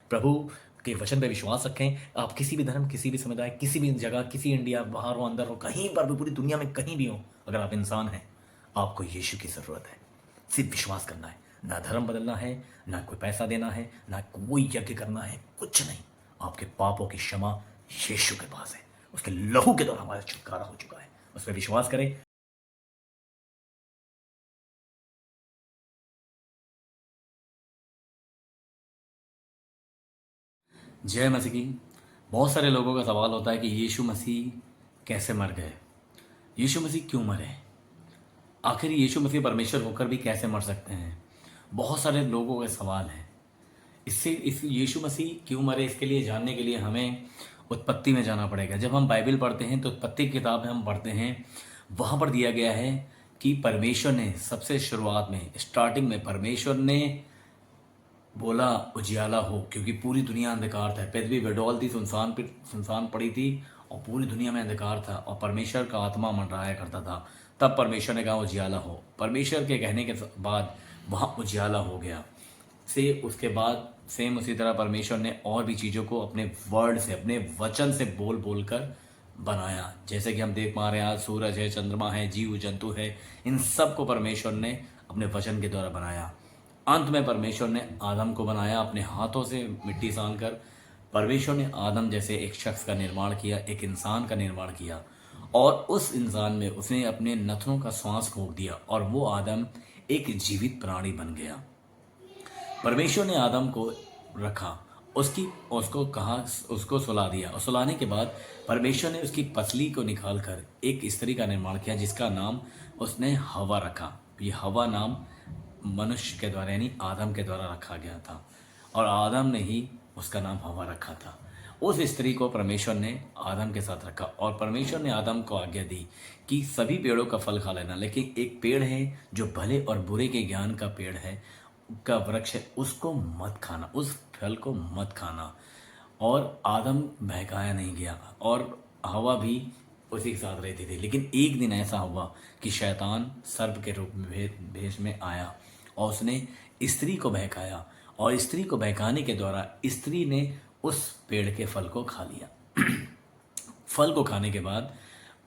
प्रभु के वचन पे विश्वास रखें। आप किसी भी धर्म, किसी भी समुदाय, किसी भी जगह, किसी इंडिया, बाहर हो, अंदर हो, कहीं पर भी, पूरी दुनिया में कहीं भी हो, अगर आप इंसान हैं, आपको यीशु की ज़रूरत है। सिर्फ विश्वास करना है, ना धर्म बदलना है, ना कोई पैसा देना है, ना कोई यज्ञ करना है, कुछ नहीं। आपके पापों की क्षमा यीशु के पास है। उसके लहू के द्वारा हमारा छुटकारा हो चुका है। उस पर विश्वास करें। जय मसीह की। बहुत सारे लोगों का सवाल होता है कि यीशु मसीह कैसे मर गए, यीशु मसीह क्यों मरे, आखिर यीशु मसीह परमेश्वर होकर भी कैसे मर सकते हैं। बहुत सारे लोगों के सवाल हैं। इस यीशु मसीह क्यों मरे, इसके लिए जानने के लिए हमें उत्पत्ति में जाना पड़ेगा। जब हम बाइबल पढ़ते हैं तो उत्पत्ति की किताब में हम पढ़ते हैं, वहाँ पर दिया गया है कि परमेश्वर ने सबसे शुरुआत में, स्टार्टिंग में परमेश्वर ने बोला उजियाला हो, क्योंकि पूरी दुनिया अंधकार था। पृथ्वी बेडौल थी, सुनसान पड़ी थी और पूरी दुनिया में अंधकार था और परमेश्वर का आत्मा मंडराया करता था। तब परमेश्वर ने कहा उजियाला हो। परमेश्वर के कहने के बाद वहाँ उजियाला हो गया। उसके बाद सेम उसी तरह परमेश्वर ने और भी चीज़ों को अपने वर्ड से, अपने वचन से बोल बोल कर बनाया। जैसे कि हम देख पा रहे हैं, आज सूरज है, चंद्रमा है, जीव जंतु है, इन सब को परमेश्वर ने अपने वचन के द्वारा बनाया। अंत में परमेश्वर ने आदम को बनाया अपने हाथों से मिट्टी सान कर। परमेश्वर ने आदम जैसे एक शख्स का निर्माण किया, एक इंसान का निर्माण किया और उस इंसान में उसने अपने नथनों का श्वास फूंक दिया और वो आदम एक जीवित प्राणी बन गया। परमेश्वर ने आदम को रखा, उसको कहा, उसको सुला दिया और सुलाने के बाद परमेश्वर ने उसकी पसली को निकालकर एक स्त्री का निर्माण किया, जिसका नाम उसने हवा रखा। ये हवा नाम मनुष्य के द्वारा यानी आदम के द्वारा रखा गया था और आदम ने ही उसका नाम हवा रखा था। उस स्त्री को परमेश्वर ने आदम के साथ रखा और परमेश्वर ने आदम को आज्ञा दी कि सभी पेड़ों का फल खा लेना, लेकिन एक पेड़ है जो भले और बुरे के ज्ञान का पेड़ है, का वृक्ष है, उसको मत खाना, उस फल को मत खाना। और आदम बहकाया नहीं गया और हवा भी उसी के साथ रहती थी। लेकिन एक दिन ऐसा हुआ कि शैतान सर्प के रूप में भेष में आया और उसने स्त्री को बहकाया और स्त्री को बहकाने के द्वारा स्त्री ने उस पेड़ के फल को खा लिया। फल को खाने के बाद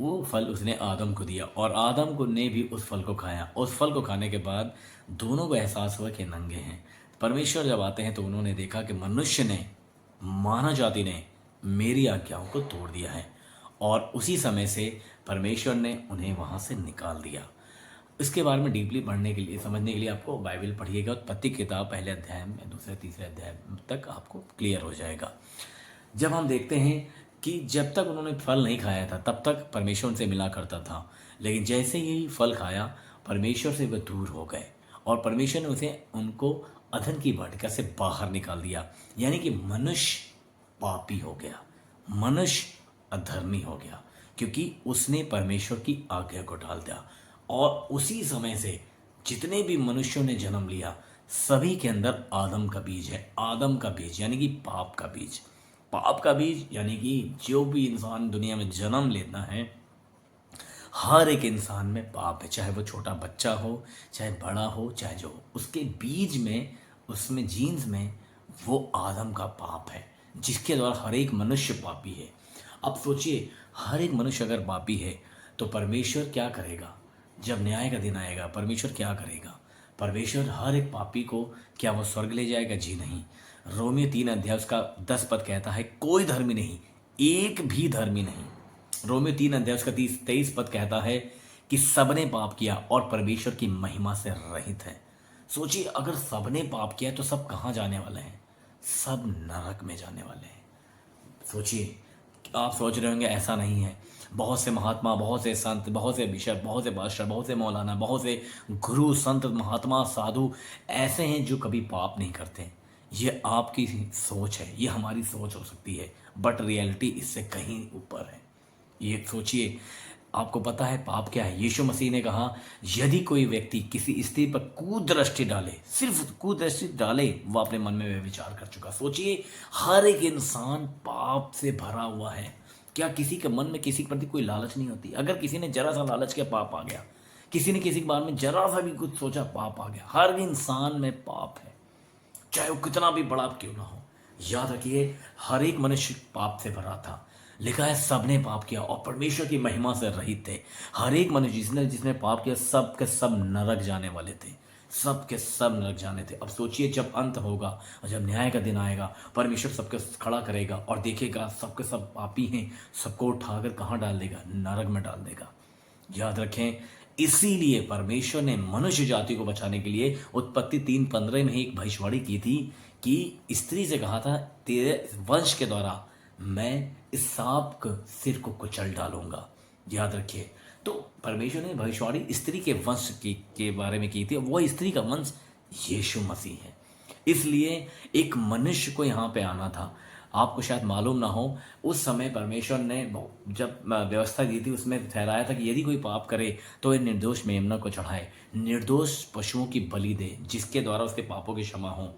वो फल उसने आदम को दिया और आदम को ने भी उस फल को खाया। उस फल को खाने के बाद दोनों को एहसास हुआ कि नंगे हैं। परमेश्वर जब आते हैं तो उन्होंने देखा कि मनुष्य ने, मानव जाति ने मेरी आज्ञाओं को तोड़ दिया है और उसी समय से परमेश्वर ने उन्हें वहाँ से निकाल दिया। इसके बारे में डीपली पढ़ने के लिए, समझने के लिए आपको बाइबल पढ़िएगा। उत्पत्ति किताब पहले अध्याय में, दूसरे तीसरे अध्याय तक आपको क्लियर हो जाएगा। जब हम देखते हैं कि जब तक उन्होंने फल नहीं खाया था तब तक परमेश्वर से मिला करता था, लेकिन जैसे ही फल खाया परमेश्वर से वह दूर हो गए और परमेश्वर ने उनको अधन की वाटिका से बाहर निकाल दिया। यानी कि मनुष्य पापी हो गया, मनुष्य अधर्मी हो गया, क्योंकि उसने परमेश्वर की आज्ञा को टाल दिया। और उसी समय से जितने भी मनुष्यों ने जन्म लिया, सभी के अंदर आदम का बीज है। आदम का बीज यानी कि पाप का बीज। पाप का बीज यानी कि जो भी इंसान दुनिया में जन्म लेता है, हर एक इंसान में पाप है, चाहे वो छोटा बच्चा हो, चाहे बड़ा हो, चाहे जो हो, उसके बीज में, उसमें जीन्स में वो आदम का पाप है, जिसके द्वारा हर एक मनुष्य पापी है। अब सोचिए, हर एक मनुष्य अगर पापी है तो परमेश्वर क्या करेगा? जब न्याय का दिन आएगा परमेश्वर क्या करेगा? परमेश्वर हर एक पापी को क्या वो स्वर्ग ले जाएगा? जी नहीं। रोमियो 3 अध्याय उसका 10 पद कहता है, कोई धर्मी नहीं, एक भी धर्मी नहीं। रोमियो 3 अध्याय उसका 23 पद कहता है कि सबने पाप किया और परमेश्वर की महिमा से रहित है। सोचिए, अगर सबने पाप किया तो सब कहाँ जाने वाले हैं? सब नरक में जाने वाले हैं। सोचिए, आप सोच रहे होंगे ऐसा नहीं है। बहुत से महात्मा, बहुत से संत, बहुत से बिशप, बहुत से बादशाह, बहुत से मौलाना, बहुत से गुरु, संत, महात्मा, साधु ऐसे हैं जो कभी पाप नहीं करते। ये आपकी सोच है, ये हमारी सोच हो सकती है, बट रियलिटी इससे कहीं ऊपर है। ये सोचिए, आपको पता है पाप क्या है? यीशु मसीह ने कहा, यदि कोई व्यक्ति किसी स्त्री पर कुदृष्टि डाले, सिर्फ कुदृष्टि डाले, वो अपने मन में विचार कर चुका। सोचिए, हर एक इंसान पाप से भरा हुआ है। क्या किसी के मन में किसी के प्रति कोई लालच नहीं होती? अगर किसी ने जरा सा लालच किया, पाप आ गया। किसी ने किसी के बारे में जरा सा भी कुछ सोचा, पाप आ गया। हर इंसान में पाप है, चाहे वो कितना भी बड़ा क्यों ना हो। याद रखिए, हर एक मनुष्य पाप से भरा था। लिखा है सबने पाप किया और परमेश्वर की महिमा से रहित थे। हर एक मनुष्य जिसने जिसने पाप किया, सब के सब नरक जाने वाले थे। सब के सब नरक जाने थे। अब सोचिए, जब अंत होगा और जब न्याय का दिन आएगा, परमेश्वर सबके खड़ा करेगा और देखेगा सबके सब पापी हैं, सबको उठाकर कहाँ डाल देगा? नरक में डाल देगा। याद रखें, इसीलिए परमेश्वर ने मनुष्य जाति को बचाने के लिए उत्पत्ति 3:15 में ही एक भविष्यवाणी की थी कि स्त्री से कहा था, तेरे वंश के द्वारा मैं इस सांप के सिर को कुचल डालूंगा। याद रखिए, तो परमेश्वर ने भविष्यवाणी स्त्री के वंश के बारे में की थी। वो स्त्री का वंश यीशु मसीह है। इसलिए एक मनुष्य को यहाँ पे आना था। आपको शायद मालूम ना हो, उस समय परमेश्वर ने जब व्यवस्था दी थी उसमें ठहराया था कि यदि कोई पाप करे तो ये निर्दोष मेमना को चढ़ाए, निर्दोष पशुओं की बलि दे, जिसके द्वारा उसके पापों की क्षमा हो।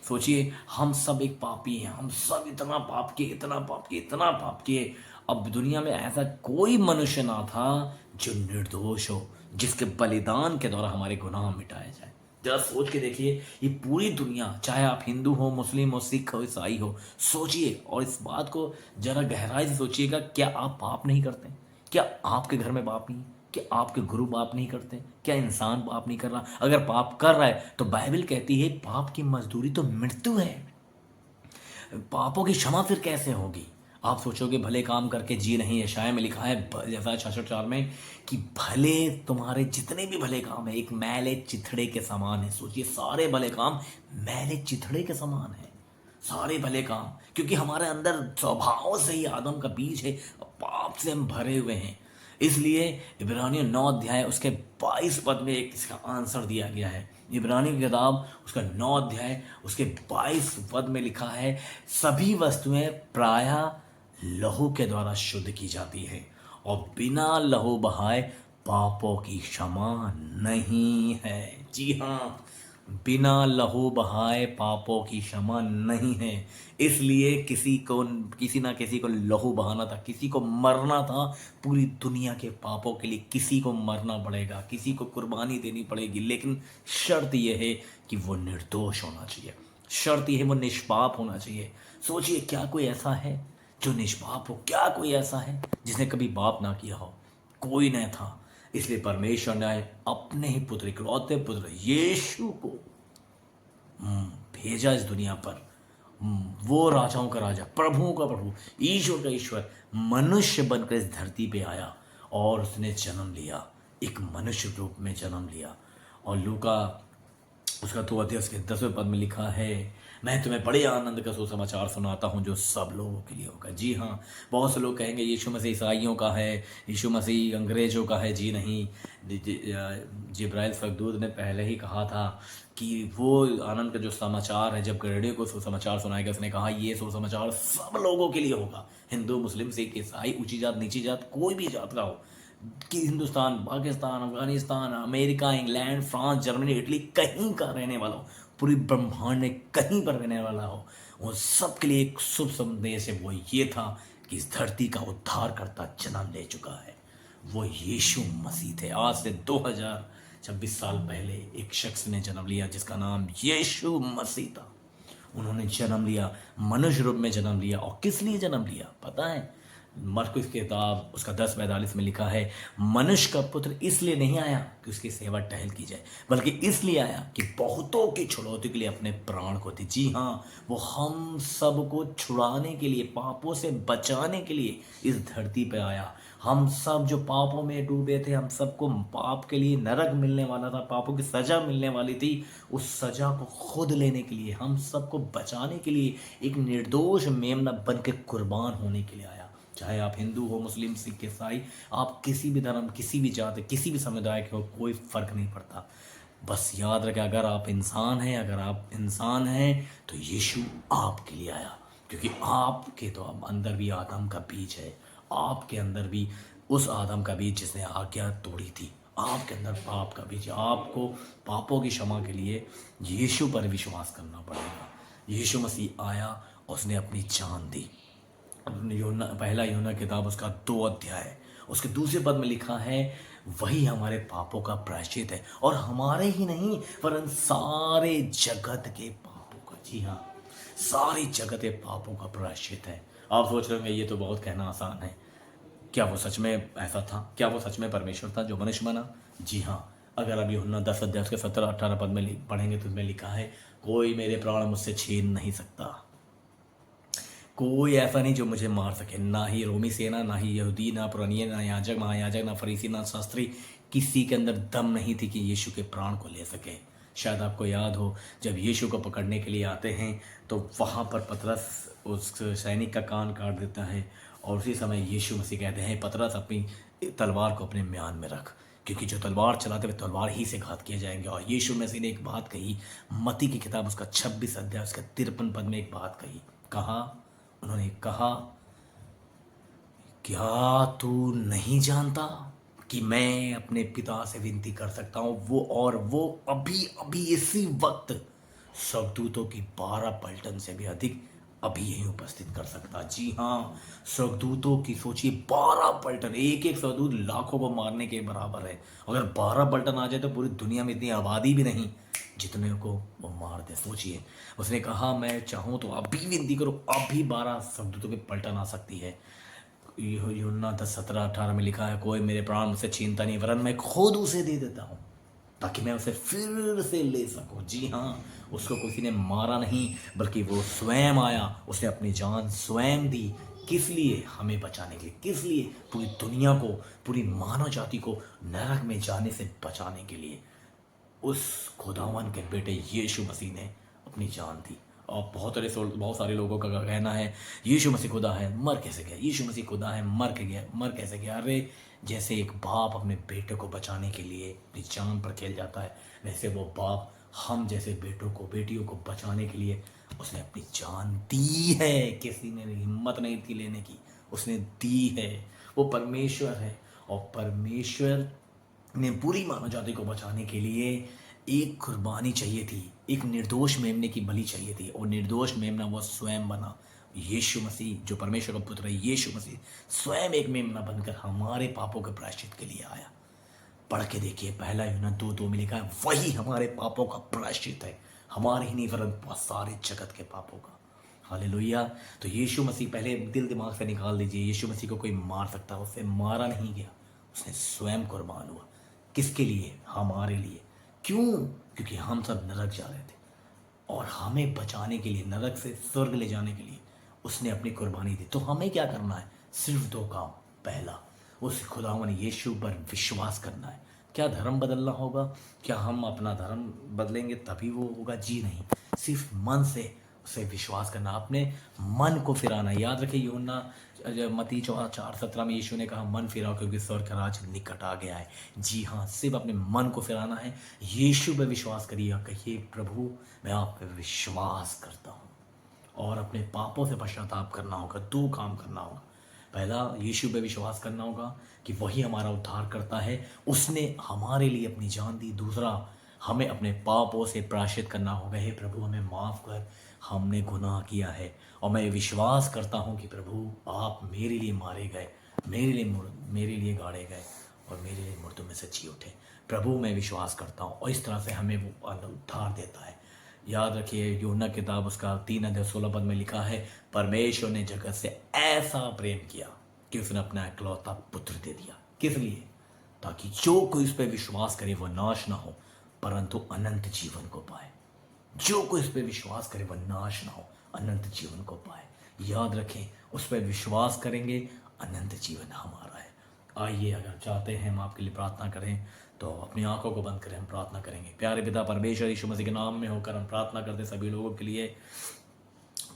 सोचिए, हम सब एक पापी हैं, हम सब इतना पाप किए, इतना पाप किए, इतना पाप किए। अब दुनिया में ऐसा कोई मनुष्य ना था जो निर्दोष हो, जिसके बलिदान के द्वारा हमारे गुनाह मिटाए जाए। जरा सोच के देखिए, ये पूरी दुनिया, चाहे आप हिंदू हो, मुस्लिम हो, सिख हो, ईसाई हो, सोचिए और इस बात को जरा गहराई से सोचिएगा। क्या आप पाप नहीं करते? क्या आपके घर में पाप नहीं? क्या आपके गुरु पाप नहीं करते? क्या इंसान पाप नहीं कर रहा? अगर पाप कर रहा है तो बाइबल कहती है पाप की मजदूरी तो मृत्यु है। पापों की क्षमा फिर कैसे होगी? आप सोचोगे भले काम करके जी नहीं। यशाया में लिखा है यशाया 66:4 में कि भले तुम्हारे जितने भी भले काम है एक मैले चिथड़े के समान है। सोचिए, सारे भले काम मैले चिथड़े के समान है, सारे भले काम, क्योंकि हमारे अंदर स्वभाव से ही आदम का बीज है, पाप से हम भरे हुए हैं। इसलिए इब्रानियों 9 अध्याय उसके 22 पद में एक इसका आंसर दिया गया है। इब्रानी की किताब उसका 9 अध्याय उसके 22 पद में लिखा है, सभी वस्तुएं प्रायः लहू के द्वारा शुद्ध की जाती है और बिना लहू बहाए पापों की क्षमा नहीं है। जी हाँ, बिना लहू बहाए पापों की क्षमा नहीं है। इसलिए किसी ना किसी को लहू बहाना था, किसी को मरना था। पूरी दुनिया के पापों के लिए किसी को मरना पड़ेगा, किसी को कुर्बानी देनी पड़ेगी, लेकिन शर्त यह है कि वो निर्दोष होना चाहिए। शर्त यह है वो निष्पाप होना चाहिए। सोचिए, क्या कोई ऐसा है जो निष्पाप हो? क्या कोई ऐसा है जिसने कभी पाप ना किया हो? कोई नहीं था। इसलिए परमेश्वर ने अपने ही पुत्र, इकलौते पुत्र यीशु को भेजा इस दुनिया पर। वो राजाओं का राजा, प्रभुओं का प्रभु, ईश्वर का ईश्वर मनुष्य बनकर इस धरती पे आया और उसने जन्म लिया, एक मनुष्य रूप में जन्म लिया। और लूका उसका 2 अध्याय उसके 10वें पद में लिखा है, मैं तुम्हें बड़े आनंद का सुसमाचार सुनाता हूँ जो सब लोगों के लिए होगा। जी हाँ, बहुत से लोग कहेंगे यीशु मसीह ईसाइयों का है, यीशु मसीह अंग्रेजों का है। जी नहीं, जिब्राइल स्वर्गदूत ने पहले ही कहा था कि वो आनंद का जो समाचार है, जब गरुड़े को सुसमाचार सुनाएगा, उसने कहा ये सुसमाचार सब लोगों के लिए होगा। हिंदू, मुस्लिम, सिख, ईसाई, ऊंची जात, नीची जात, कोई भी जात का हो, कि Hindustan, Pakistan, Afghanistan, America, England, France, Germany, Italy, कहीं का रहने वाला हो, पूरी ब्रह्मांड में कहीं पर रहने वाला हो, वो सब के लिए एक शुभ संदेश है। वो ये था कि इस धरती का उद्धारकर्ता जन्म ले चुका है। वो यीशु मसीह थे। आज से 2026 साल पहले एक शख्स ने जन्म लिया जिसका नाम यीशु मसीह था। उन्होंने जन्म लिया, मनुष्य रूप में जन्म लिया। और किस लिए जन्म लिया पता है? मरकुस की किताब उसका 10:42 में लिखा है, मनुष्य का पुत्र इसलिए नहीं आया कि उसकी सेवा टहल की जाए, बल्कि इसलिए आया कि बहुतों की छुड़ौती के लिए अपने प्राण को दी। जी हाँ, वो हम सब को छुड़ाने के लिए, पापों से बचाने के लिए इस धरती पे आया। हम सब जो पापों में डूबे थे, हम सबको पाप के लिए नरक मिलने वाला था, पापों की सजा मिलने वाली थी, उस सजा को खुद लेने के लिए, हम सबको बचाने के लिए एक निर्दोष मेमना बन के कुर्बान होने के लिए आया। चाहे आप हिंदू हो, मुस्लिम, सिख, ईसाई, आप किसी भी धर्म, किसी भी जाति, किसी भी समुदाय के हो, कोई फर्क नहीं पड़ता। बस याद रखें, अगर आप इंसान हैं तो यीशु आपके लिए आया, क्योंकि आपके तो अंदर भी आदम का बीज है। आपके अंदर भी उस आदम का बीज जिसने आज्ञा तोड़ी थी, आपके अंदर पाप का बीज। आपको पापों की क्षमा के लिए यीशु पर विश्वास करना पड़ेगा। यीशु मसीह आया, उसने अपनी जान दी। पहला यूहन्ना किताब उसका 2 अध्याय उसके दूसरे पद में लिखा है, वही हमारे पापों का प्रायश्चित है, और हमारे ही नहीं वरन सारे जगत के पापों का। जी हाँ, सारी जगत पापों का प्रायश्चित है। आप सोच रहे होंगे ये तो बहुत कहना आसान है। क्या वो सच में ऐसा था? क्या वो सच में परमेश्वर था जो मनुष्य बना? जी हाँ। अगर अब यूहन्ना 10 अध्याय उसके 17-18 पद में पढ़ेंगे तो उसमें लिखा है, कोई मेरे प्राण मुझसे छीन नहीं सकता। कोई ऐसा नहीं जो मुझे मार सके, ना ही रोमी सेना, ना ही यहूदी, ना पुरानिये, ना याजक महायाजक, ना फरीसी, ना शास्त्री, किसी के अंदर दम नहीं थी कि यीशु के प्राण को ले सके। शायद आपको याद हो, जब यीशु को पकड़ने के लिए आते हैं तो वहाँ पर पतरस उस सैनिक का कान काट देता है, और उसी समय यीशु मसीह कहते हैं, पतरस अपनी तलवार को अपने म्यान में रख, क्योंकि जो तलवार चलाते हुए तलवार ही से घात किए जाएंगे। और यीशु मसीह ने एक बात कही, मत्ती की किताब उसका 26 अध्याय उसका 53 पद में एक बात कही। उन्होंने कहा, क्या तू नहीं जानता कि मैं अपने पिता से विनती कर सकता हूँ, वो अभी अभी इसी वक्त स्वर्गदूतों की 12 पलटन से भी अधिक अभी यहीं उपस्थित कर सकता। जी हाँ, स्वर्गदूतों की सोचिए 12 पलटन, एक एक स्वर्गदूत लाखों को मारने के बराबर है। अगर 12 पलटन आ जाए तो पूरी दुनिया में इतनी आबादी भी नहीं जितने को वो मार दे। सोचिए, उसने कहा मैं चाहूँ तो अभी विनती करो, अभी 12 स्वर्गदूतों की पलटन आ सकती है। यूहन्ना 10:17-18 में लिखा है, कोई मेरे प्राण मुझसे छीनता नहीं, वरन मैं खुद उसे दे देता हूँ ताकि मैं उसे फिर से ले सकूं। जी हाँ, उसको किसी ने मारा नहीं, बल्कि वो स्वयं आया, उसने अपनी जान स्वयं दी। किस लिए? हमें बचाने के लिए। किस लिए? पूरी दुनिया को, पूरी मानव जाति को नरक में जाने से बचाने के लिए। उस खुदावन के बेटे यीशु मसीह ने अपनी जान दी। और बहुत सारे लोगों का कहना है यीशु मसीह खुदा है, मर कैसे गया? यीशु मसीह खुदा है, मर कैसे गया? अरे, जैसे एक बाप अपने बेटे को बचाने के लिए अपनी जान पर खेल जाता है, वैसे वो बाप हम जैसे बेटों को, बेटियों को बचाने के लिए उसने अपनी जान दी है। किसी ने हिम्मत नहीं थी लेने की, उसने दी है। वो परमेश्वर है, और परमेश्वर ने पूरी मानव जाति को बचाने के लिए एक कुर्बानी चाहिए थी, एक निर्दोष मेमने की बलि चाहिए थी, और निर्दोष मेमना वो स्वयं बना। यीशु मसीह जो परमेश्वर का पुत्र है, यीशु मसीह स्वयं एक मेमना बनकर हमारे पापों के प्रायश्चित के लिए आया। पढ़ के देखिए, पहला यूहन्ना 2:2 में लिखा है, वही हमारे पापों का प्रायश्चित है, हमारे ही नहीं वरन सारे जगत के पापों का। हालेलुया। तो यीशु मसीह, पहले दिल दिमाग से निकाल दीजिए, यीशु मसीह को कोई मार सकता? उसे मारा नहीं गया, उसने स्वयं कुर्बान हुआ। किसके लिए? हमारे लिए। क्यों? क्योंकि हम सब नरक जा रहे थे, और हमें बचाने के लिए, नरक से स्वर्ग ले जाने के लिए उसने अपनी कुर्बानी दी। तो हमें क्या करना है? सिर्फ 2 काम। पहला, उस खुदावन यीशु पर विश्वास करना है। क्या धर्म बदलना होगा? क्या हम अपना धर्म बदलेंगे तभी वो होगा? जी नहीं, सिर्फ मन से उसे विश्वास करना, अपने मन को फिराना। याद रखिए, यूहन्ना मत्ती 4:17 में यीशु ने कहा, मन फिराओ क्योंकि स्वर्ग का राज निकट आ गया है। जी हाँ, सिर्फ अपने मन को फिराना है। यीशु पे विश्वास करिए, कहिए, प्रभु मैं आप पे विश्वास करता हूँ, और अपने पापों से पश्चाताप करना होगा। 2 काम करना होगा। पहला, यीशु पे विश्वास करना होगा कि वही हमारा उद्धार करता है, उसने हमारे लिए अपनी जान दी। दूसरा, हमें अपने पापों से प्रायश्चित करना होगा। हे प्रभु, हमें माफ़ कर, हमने गुनाह किया है, और मैं विश्वास करता हूँ कि प्रभु आप मेरे लिए मारे गए, मेरे लिए गाड़े गए, और मेरे लिए मुर्दों में से जी उठे। प्रभु मैं विश्वास करता हूँ, और इस तरह से हमें वो उद्धार देता है। याद रखिए, यूहन्ना किताब उसका 3:16 में लिखा है, परमेश्वर ने जगत से ऐसा प्रेम किया कि उसने अपना इकलौता पुत्र दे दिया। किस लिए? ताकि जो कोई उस पर विश्वास करे वह नाश ना हो, परंतु अनंत जीवन को पाए। जो कोई उस पर विश्वास करे वह नाश ना हो, अनंत जीवन को पाए। याद रखें, उस पर विश्वास करेंगे, अनंत जीवन हमारा है। आइए, अगर चाहते हैं हम आपके लिए प्रार्थना करें तो अपनी आंखों को बंद करें, हम प्रार्थना करेंगे। प्यारे पिता परमेश्वर, यीशु मसीह के नाम में होकर हम प्रार्थना करते सभी लोगों के लिए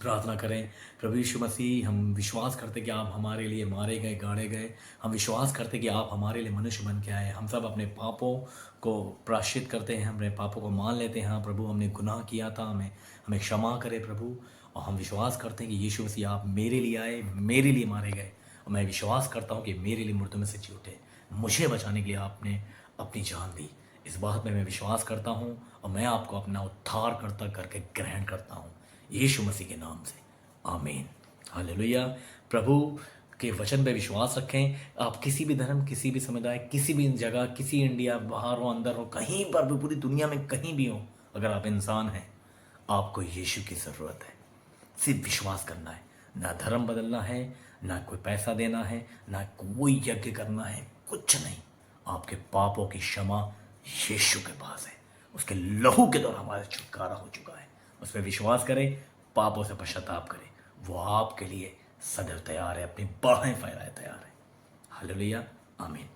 प्रार्थना करें। प्रभु यीशु मसीह, हम विश्वास करते कि आप हमारे लिए मारे गए, गाड़े गए। हम विश्वास करते कि आप हमारे लिए मनुष्य बन के आए। हम सब अपने पापों को प्रायश्चित करते हैं, अपने पापों को मान लेते हैं। हाँ प्रभु, हमने गुनाह किया था, हमें क्षमा करें प्रभु। और हम विश्वास करते हैं कि यीशु मसीह आप मेरे लिए आए, मेरे लिए मारे गए, और मैं विश्वास करता हूँ कि मेरे लिए मुर्दों में से जी उठे। मुझे बचाने के लिए आपने अपनी जान दी। इस बात में मैं विश्वास करता हूँ, और मैं आपको अपना उद्धारकर्ता करके ग्रहण करता हूँ, यीशु मसीह के नाम से, आमीन। हालेलुया। प्रभु के वचन पे विश्वास रखें। आप किसी भी धर्म, किसी भी समुदाय, किसी भी जगह, किसी इंडिया, बाहर हो अंदर हो, कहीं पर भी, पूरी दुनिया में कहीं भी हो, अगर आप इंसान हैं, आपको यीशु की ज़रूरत है। सिर्फ विश्वास करना है, ना धर्म बदलना है, ना कोई पैसा देना है, ना कोई यज्ञ करना है, कुछ नहीं। आपके पापों की क्षमा यीशु के पास है, उसके लहू के द्वारा हमारा छुटकारा हो चुका है। उस पर विश्वास करें, पापों से पश्चाताप करें, वो आपके लिए सदैव तैयार है, अपनी बाहें फैलाए तैयार है। हालेलुया, आमीन।